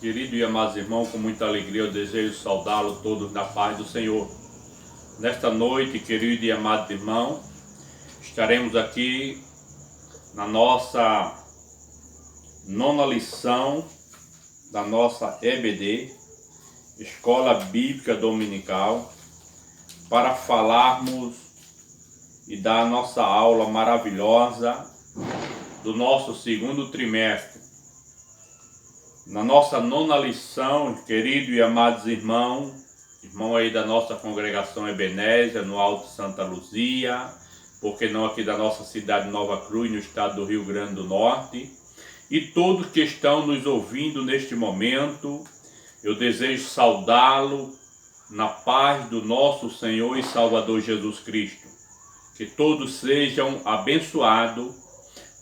Querido e amados irmãos, com muita alegria eu desejo saudá-los todos na paz do Senhor. Nesta noite, querido e amado irmão, estaremos aqui na nossa nona lição da nossa EBD, Escola Bíblica Dominical, para falarmos e dar a nossa aula maravilhosa do nosso segundo trimestre. Na nossa nona lição, querido e amados irmãos, irmão aí da nossa congregação Ebenésia, no Alto Santa Luzia, porque não aqui da nossa cidade Nova Cruz, no estado do Rio Grande do Norte, e todos que estão nos ouvindo neste momento, eu desejo saudá-lo na paz do nosso Senhor e Salvador Jesus Cristo. Que todos sejam abençoados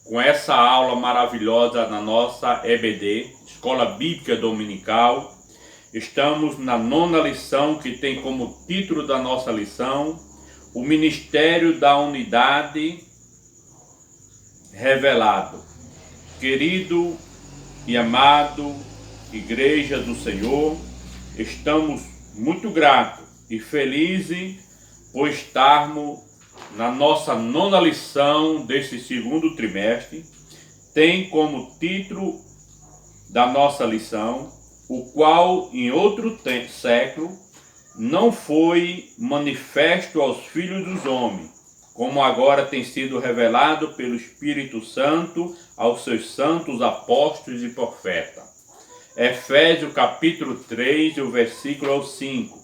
com essa aula maravilhosa na nossa EBD, Escola Bíblica Dominical. Estamos na nona lição, que tem como título da nossa lição o Ministério da Unidade Revelado. Querido e amado Igreja do Senhor, estamos muito gratos e felizes por estarmos na nossa nona lição desse segundo trimestre. Tem como título da nossa lição, o qual em outro século não foi manifesto aos filhos dos homens, como agora tem sido revelado pelo Espírito Santo aos seus santos apóstolos e profetas. Efésios capítulo 3, o versículo 5.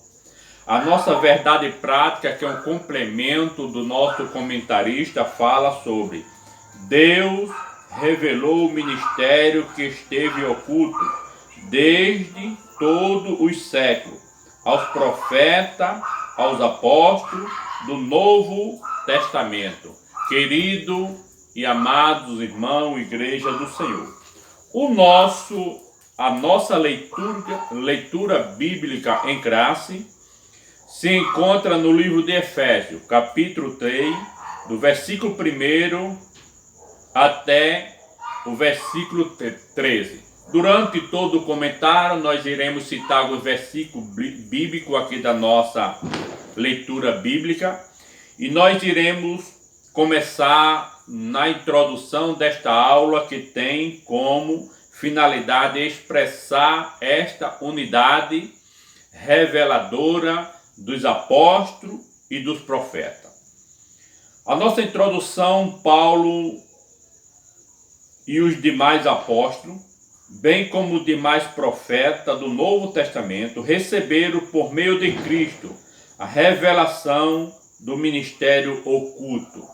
A nossa verdade prática, que é um complemento do nosso comentarista, fala sobre Deus revelou o ministério que esteve oculto desde todos os séculos, aos profetas, aos apóstolos do Novo Testamento. Querido e amados irmãos, Igreja do Senhor, a nossa leitura bíblica em classe se encontra no livro de Efésios, capítulo 3, do versículo 1 até o versículo 13. Durante todo o comentário, nós iremos citar os versículos bíblicos aqui da nossa leitura bíblica, e nós iremos começar na introdução desta aula, que tem como finalidade expressar esta unidade reveladora dos apóstolos e dos profetas. A nossa introdução, Paulo e os demais apóstolos, bem como os demais profetas do Novo Testamento, receberam por meio de Cristo a revelação do ministério oculto.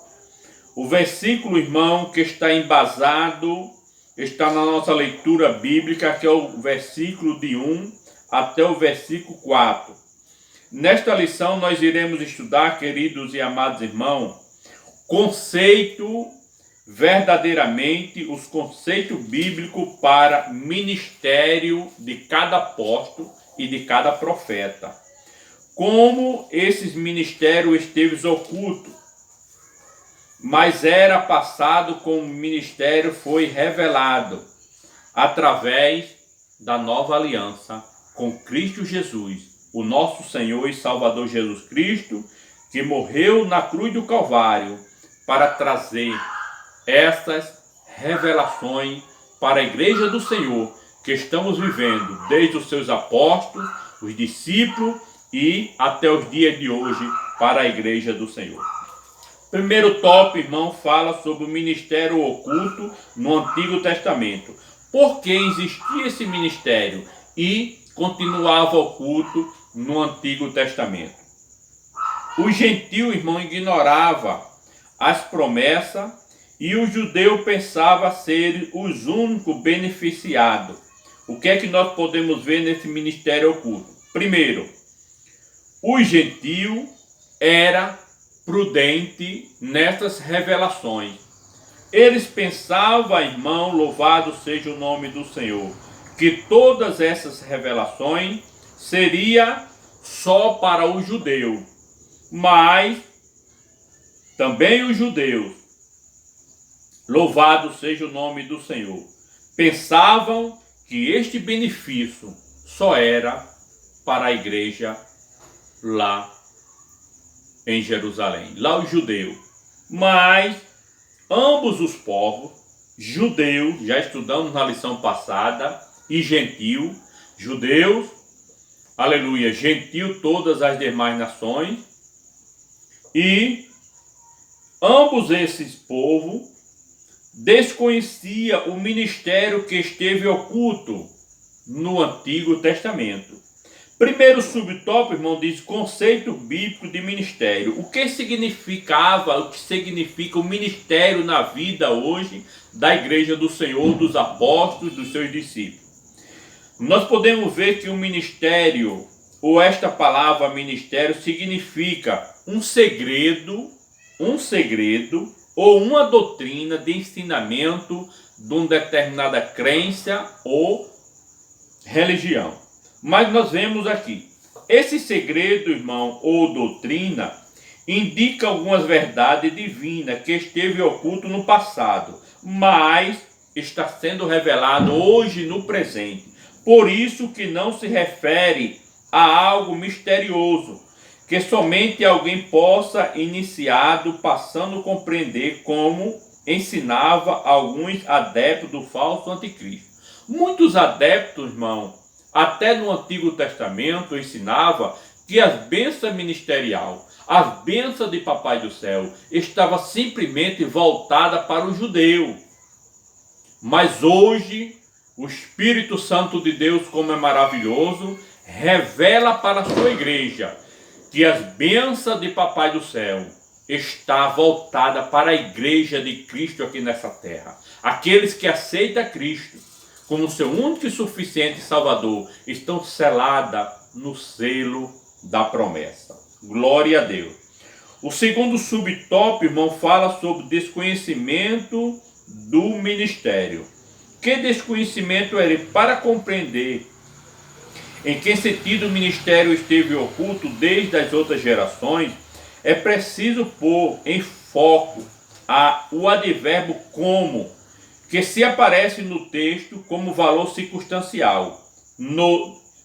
O versículo, irmão, que está embasado, está na nossa leitura bíblica, que é o versículo de 1 até o versículo 4. Nesta lição nós iremos estudar, queridos e amados irmãos, verdadeiramente os conceitos bíblicos para ministério de cada apóstolo e de cada profeta. Como esses ministérios esteve ocultos, mas era passado como o ministério foi revelado através da nova aliança com Cristo Jesus, o nosso Senhor e Salvador Jesus Cristo, que morreu na cruz do Calvário para trazer essas revelações para a Igreja do Senhor, que estamos vivendo desde os seus apóstolos, os discípulos e até os dias de hoje para a Igreja do Senhor. Primeiro tópico, irmão, fala sobre o ministério oculto no Antigo Testamento. Por que existia esse ministério e continuava oculto no Antigo Testamento? O gentio, irmão, ignorava as promessas e o judeu pensava ser os únicos beneficiados. O que é que nós podemos ver nesse ministério oculto? Primeiro, o gentio era prudente nessas revelações. Eles pensavam, irmão, louvado seja o nome do Senhor, que todas essas revelações seria só para o judeu, mas também os judeus, louvado seja o nome do Senhor, pensavam que este benefício só era para a igreja lá em Jerusalém, lá os judeus. Mas ambos os povos, judeu, já estudamos na lição passada, e gentil, judeus, aleluia, gentil todas as demais nações, e ambos esses povos desconhecia o ministério que esteve oculto no Antigo Testamento. Primeiro subtópico, irmão, diz conceito bíblico de ministério. O que significava, o que significa o ministério na vida hoje da Igreja do Senhor, dos apóstolos, dos seus discípulos. Nós podemos ver que o ministério, ou esta palavra ministério, significa um segredo ou uma doutrina de ensinamento de uma determinada crença ou religião. Mas nós vemos aqui, esse segredo, irmão, ou doutrina, indica algumas verdades divinas que esteve oculto no passado, mas está sendo revelado hoje no presente. Por isso que não se refere a algo misterioso, que somente alguém possa, iniciado, passando a compreender, como ensinava alguns adeptos do falso anticristo. Muitos adeptos, irmão, até no Antigo Testamento, ensinava que as bênçãos ministerial, as bênçãos de Papai do Céu, estava simplesmente voltada para o judeu. Mas hoje, o Espírito Santo de Deus, como é maravilhoso, revela para a sua igreja que as bênçãos de Papai do Céu está voltada para a igreja de Cristo aqui nessa terra. Aqueles que aceitam Cristo como seu único e suficiente Salvador estão seladas no selo da promessa. Glória a Deus. O segundo subtópico, irmão, fala sobre desconhecimento do ministério. Que desconhecimento era? Para compreender em que sentido o ministério esteve oculto desde as outras gerações, é preciso pôr em foco o advérbio como, que se aparece no texto como valor circunstancial,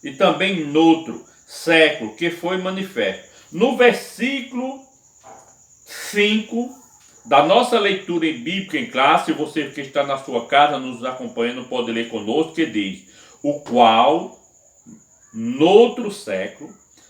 e também noutro, século, que foi manifesto. No versículo 5 da nossa leitura bíblica em classe, você que está na sua casa nos acompanhando pode ler conosco, que diz: o qual, noutro século,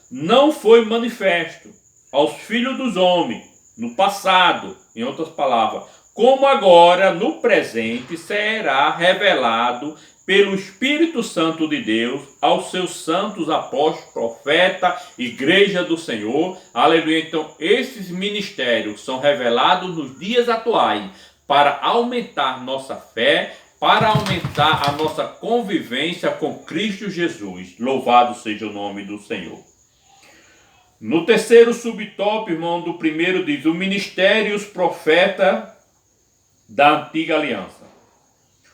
não foi manifesto aos filhos dos homens, no passado, em outras palavras, como agora, no presente, será revelado pelo Espírito Santo de Deus aos seus santos apóstolos, profeta, igreja do Senhor. Aleluia. Então, esses ministérios são revelados nos dias atuais para aumentar nossa fé, para aumentar a nossa convivência com Cristo Jesus. Louvado seja o nome do Senhor. No terceiro subtópico, irmão, do primeiro diz: o ministério e os profetas da antiga aliança.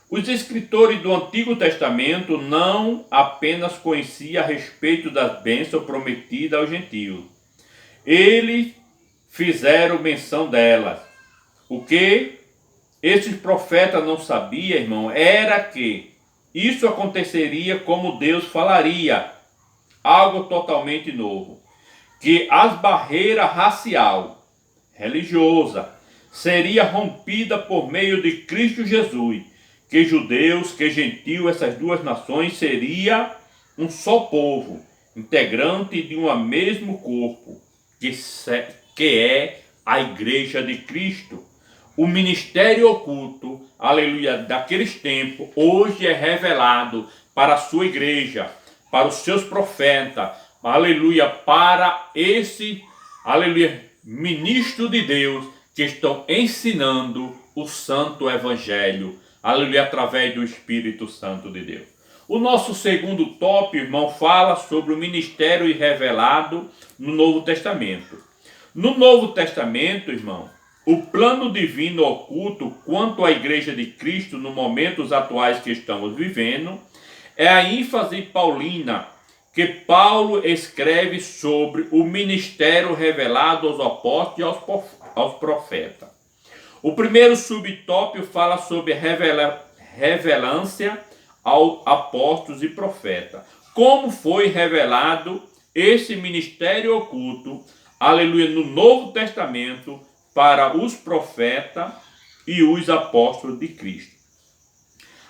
Os escritores do Antigo Testamento não apenas conheciam a respeito das bênçãos prometidas aos gentios. Eles fizeram menção delas. O que esses profetas não sabiam, irmão, era que isso aconteceria como Deus falaria, algo totalmente novo. Que as barreiras racial, religiosa, seria rompida por meio de Cristo Jesus, que judeus, que gentios, essas duas nações seria um só povo, integrante de um mesmo corpo, que é a igreja de Cristo. O ministério oculto, aleluia, daqueles tempos, hoje é revelado para a sua igreja, para os seus profetas, aleluia, para esse, aleluia, ministro de Deus, que estão ensinando o santo evangelho, aleluia, através do Espírito Santo de Deus. O nosso segundo tópico, irmão, fala sobre o ministério revelado no Novo Testamento. No Novo Testamento, irmão, o plano divino oculto quanto à igreja de Cristo nos momentos atuais que estamos vivendo é a ênfase paulina que Paulo escreve sobre o ministério revelado aos apóstolos e aos profetas. O primeiro subtópico fala sobre revelância aos apóstolos e profetas. Como foi revelado esse ministério oculto, aleluia, no Novo Testamento para os profetas e os apóstolos de Cristo.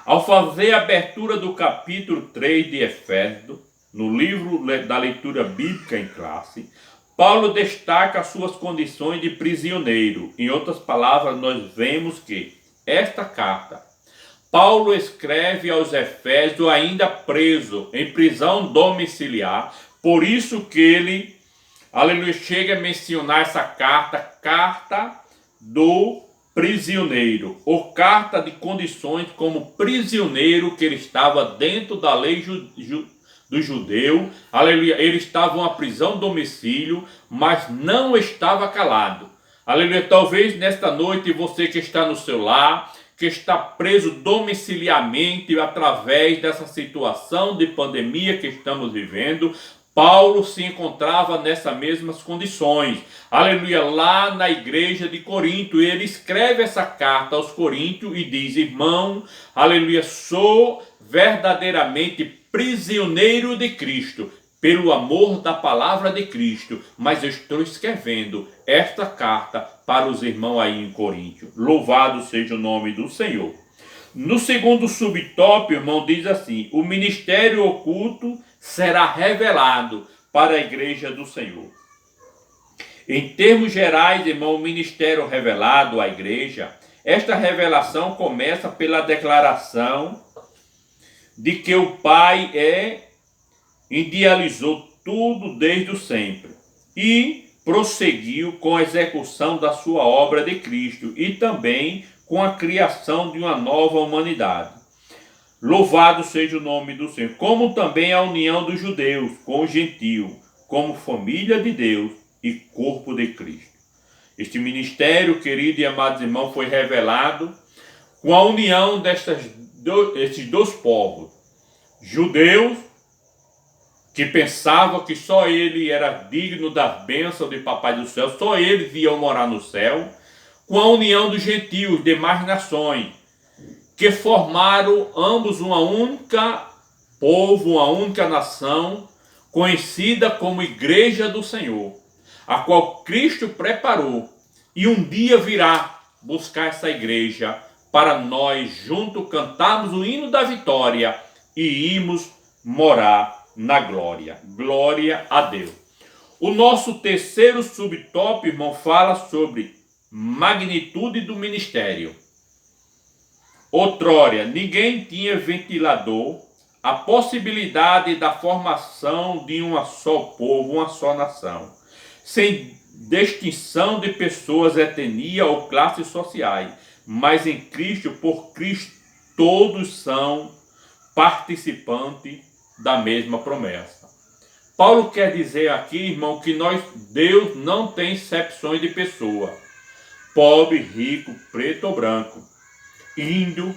Ao fazer a abertura do capítulo 3 de Efésios, no livro da leitura bíblica em classe, Paulo destaca suas condições de prisioneiro. Em outras palavras, nós vemos que esta carta, Paulo escreve aos Efésios ainda preso, em prisão domiciliar. Por isso que ele, aleluia, chega a mencionar essa carta do prisioneiro, ou carta de condições como prisioneiro, que ele estava dentro da lei do judeu, aleluia, ele estava em uma prisão domicílio, mas não estava calado, aleluia. Talvez nesta noite você que está no seu lar, que está preso domiciliarmente através dessa situação de pandemia que estamos vivendo, Paulo se encontrava nessas mesmas condições, aleluia, lá na igreja de Corinto. Ele escreve essa carta aos Coríntios e diz: irmão, aleluia, sou verdadeiramente prisioneiro de Cristo, pelo amor da palavra de Cristo, mas eu estou escrevendo esta carta para os irmãos aí em Corinto. Louvado seja o nome do Senhor. No segundo subtópico, irmão, diz assim: o ministério oculto será revelado para a igreja do Senhor. Em termos gerais, irmão, o ministério revelado à igreja, esta revelação começa pela declaração de que o Pai idealizou tudo desde o sempre e prosseguiu com a execução da sua obra de Cristo e também com a criação de uma nova humanidade. Louvado seja o nome do Senhor. Como também a união dos judeus com os gentios, como família de Deus e corpo de Cristo. Este ministério, querido e amados irmãos, foi revelado com a união desses dois povos. Judeus, que pensavam que só ele era digno das bênçãos de Papai do Céu, só eles iam morar no céu, com a união dos gentios, demais nações, que formaram ambos uma única povo, uma única nação, conhecida como Igreja do Senhor, a qual Cristo preparou, e um dia virá buscar essa igreja para nós juntos cantarmos o hino da vitória e irmos morar na glória. Glória a Deus. O nosso terceiro subtópico, irmão, fala sobre magnitude do ministério. Outrora, ninguém tinha ventilador, a possibilidade da formação de uma só povo, uma só nação, sem distinção de pessoas, etnia ou classes sociais, mas em Cristo, por Cristo, todos são participantes da mesma promessa. Paulo quer dizer aqui, irmão, que Deus não tem exceções de pessoa, pobre, rico, preto ou branco, índio,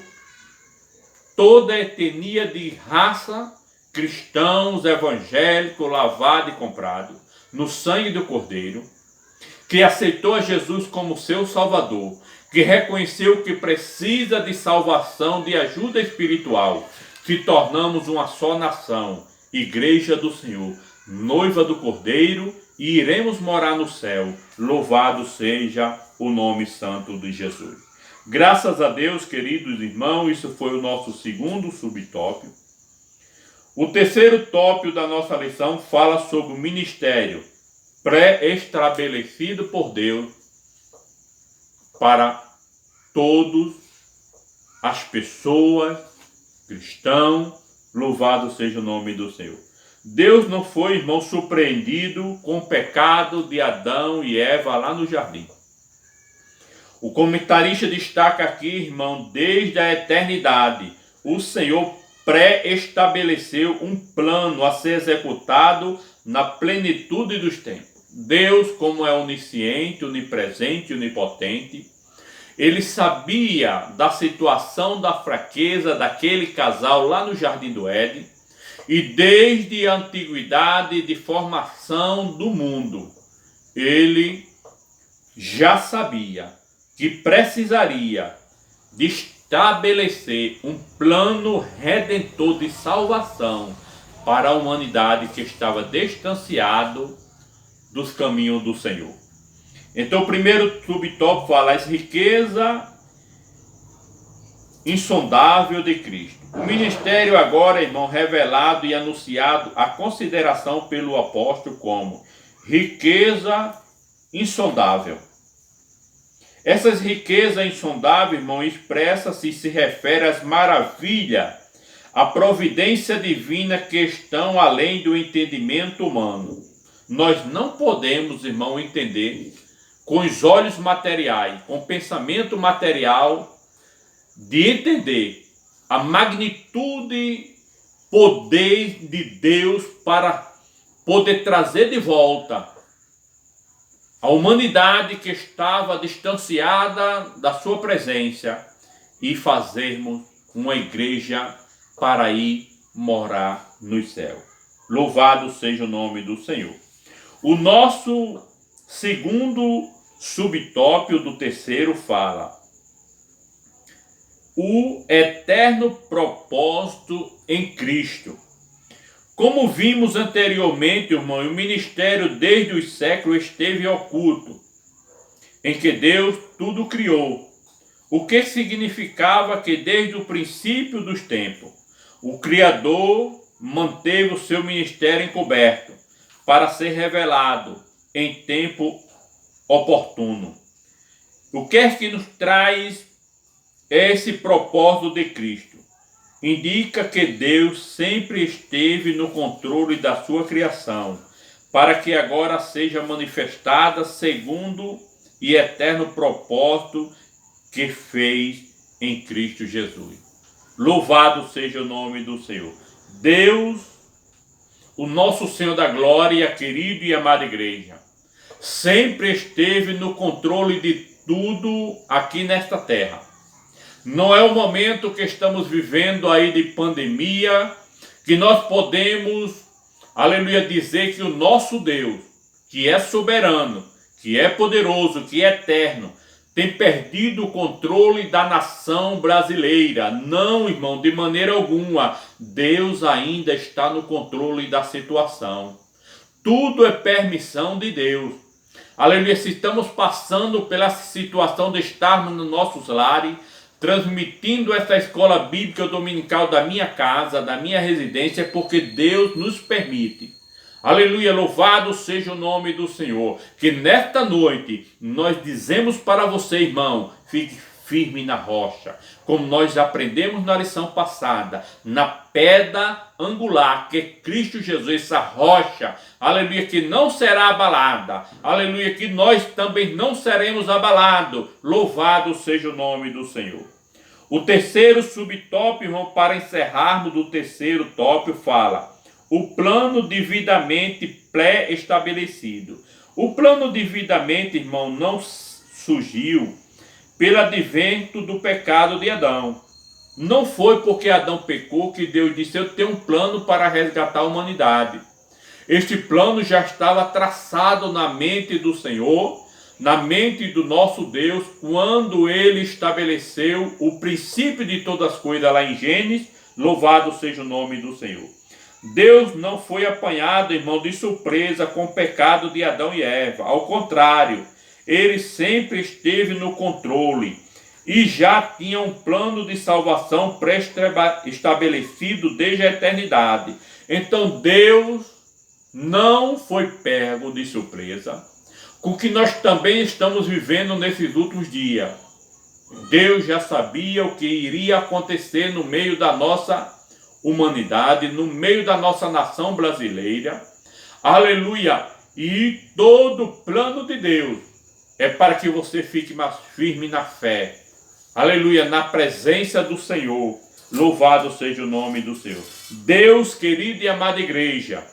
toda etnia de raça, cristãos, evangélicos, lavado e comprado no sangue do Cordeiro, que aceitou a Jesus como seu Salvador, que reconheceu que precisa de salvação, de ajuda espiritual, se tornamos uma só nação, Igreja do Senhor, noiva do Cordeiro, e iremos morar no céu. Louvado seja o nome santo de Jesus. Graças a Deus, queridos irmãos, isso foi o nosso segundo subtópico. O terceiro tópico da nossa lição fala sobre o ministério pré-estabelecido por Deus para todas as pessoas cristãos. Louvado seja o nome do Senhor. Deus não foi, irmão, surpreendido com o pecado de Adão e Eva lá no jardim. O comentarista destaca aqui, irmão, desde a eternidade, o Senhor pré-estabeleceu um plano a ser executado na plenitude dos tempos. Deus, como é onisciente, onipresente, onipotente, ele sabia da situação da fraqueza daquele casal lá no Jardim do Éden, e desde a antiguidade de formação do mundo, ele já sabia que precisaria de estabelecer um plano redentor de salvação para a humanidade que estava distanciado dos caminhos do Senhor. Então o primeiro subtópico fala as riquezas insondável de Cristo. O ministério agora, irmão, revelado e anunciado a consideração pelo apóstolo como riqueza insondável. Essas riquezas insondáveis, irmão, expressa-se e se refere às maravilhas, à providência divina que estão além do entendimento humano. Nós não podemos, irmão, entender com os olhos materiais, com o pensamento material, de entender a magnitude, poder de Deus para poder trazer de volta a humanidade que estava distanciada da sua presença e fazermos uma igreja para ir morar nos céus. Louvado seja o nome do Senhor. O nosso segundo subtópico do terceiro fala o eterno propósito em Cristo. Como vimos anteriormente, irmão, o ministério desde os séculos esteve oculto, em que Deus tudo criou. O que significava que desde o princípio dos tempos, o Criador manteve o seu ministério encoberto para ser revelado em tempo oportuno. O que é que nos traz esse propósito de Cristo? Indica que Deus sempre esteve no controle da sua criação, para que agora seja manifestada segundo e eterno propósito que fez em Cristo Jesus. Louvado seja o nome do Senhor. Deus, o nosso Senhor da glória, querido e amada igreja, sempre esteve no controle de tudo aqui nesta terra. Não é o momento que estamos vivendo aí de pandemia, que nós podemos, aleluia, dizer que o nosso Deus, que é soberano, que é poderoso, que é eterno, tem perdido o controle da nação brasileira. Não, irmão, de maneira alguma. Deus ainda está no controle da situação. Tudo é permissão de Deus. Aleluia, se estamos passando pela situação de estarmos nos nossos lares, transmitindo essa escola bíblica dominical da minha casa, da minha residência, porque Deus nos permite. Aleluia, louvado seja o nome do Senhor. Que nesta noite nós dizemos para você, irmão, fique firme na rocha. Como nós aprendemos na lição passada, na pedra angular, que é Cristo Jesus, essa rocha, aleluia, que não será abalada. Aleluia, que nós também não seremos abalados. Louvado seja o nome do Senhor. O terceiro subtópico, irmão, para encerrarmos do terceiro tópico, fala o plano devidamente pré-estabelecido. O plano devidamente, irmão, não surgiu pelo advento do pecado de Adão. Não foi porque Adão pecou que Deus disse, eu tenho um plano para resgatar a humanidade. Este plano já estava traçado na mente do Senhor, na mente do nosso Deus, quando ele estabeleceu o princípio de todas as coisas lá em Gênesis. Louvado seja o nome do Senhor. Deus não foi apanhado, irmão, de surpresa com o pecado de Adão e Eva. Ao contrário, ele sempre esteve no controle e já tinha um plano de salvação pré-estabelecido desde a eternidade. Então Deus não foi pego de surpresa com o que nós também estamos vivendo nesses últimos dias. Deus já sabia o que iria acontecer no meio da nossa humanidade, no meio da nossa nação brasileira. Aleluia! E todo o plano de Deus é para que você fique mais firme na fé. Aleluia! Na presença do Senhor. Louvado seja o nome do Senhor. Deus, querido e amada igreja,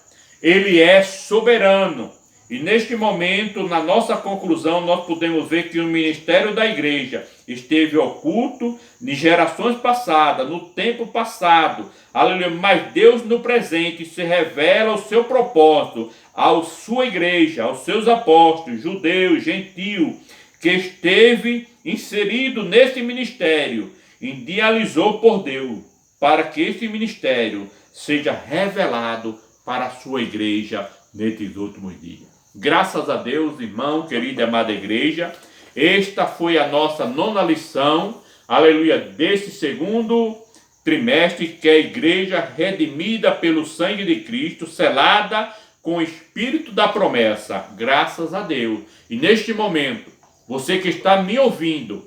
Ele é soberano. E neste momento, na nossa conclusão, nós podemos ver que o ministério da igreja esteve oculto em gerações passadas, no tempo passado. Aleluia. Mas Deus no presente se revela o seu propósito à sua igreja, aos seus apóstolos, judeus, gentios, que esteve inserido nesse ministério. idealizou por Deus para que este ministério seja revelado para a sua igreja nesses últimos dias. Graças a Deus, irmão, querida e amada igreja, esta foi a nossa 9ª lição, aleluia, desse segundo trimestre, que é a igreja redimida pelo sangue de Cristo, selada com o espírito da promessa. Graças a Deus. E neste momento, você que está me ouvindo,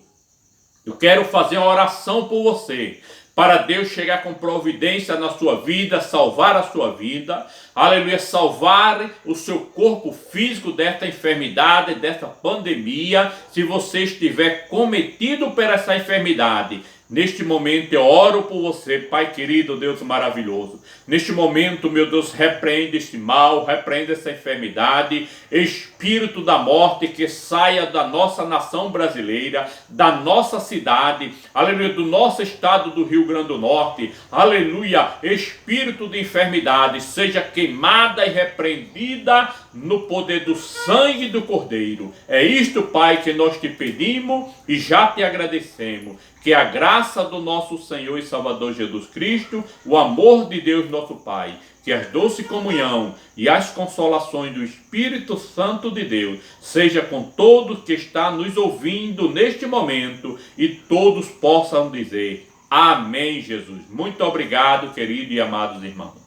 eu quero fazer uma oração por você, para Deus chegar com providência na sua vida, salvar a sua vida, aleluia, salvar o seu corpo físico desta enfermidade, desta pandemia. Se você estiver cometido por essa enfermidade, neste momento eu oro por você, Pai querido, Deus maravilhoso. Neste momento, meu Deus, repreende este mal, repreende essa enfermidade, espírito da morte que saia da nossa nação brasileira, da nossa cidade, aleluia, do nosso estado do Rio Grande do Norte, aleluia, espírito de enfermidade, seja queimada e repreendida no poder do sangue do Cordeiro. É isto, Pai, que nós te pedimos e já te agradecemos. Que a graça do nosso Senhor e Salvador Jesus Cristo, o amor de Deus nosso Pai, que a doce comunhão e as consolações do Espírito Santo de Deus seja com todos que está nos ouvindo neste momento e todos possam dizer amém, Jesus. Muito obrigado, querido e amados irmãos.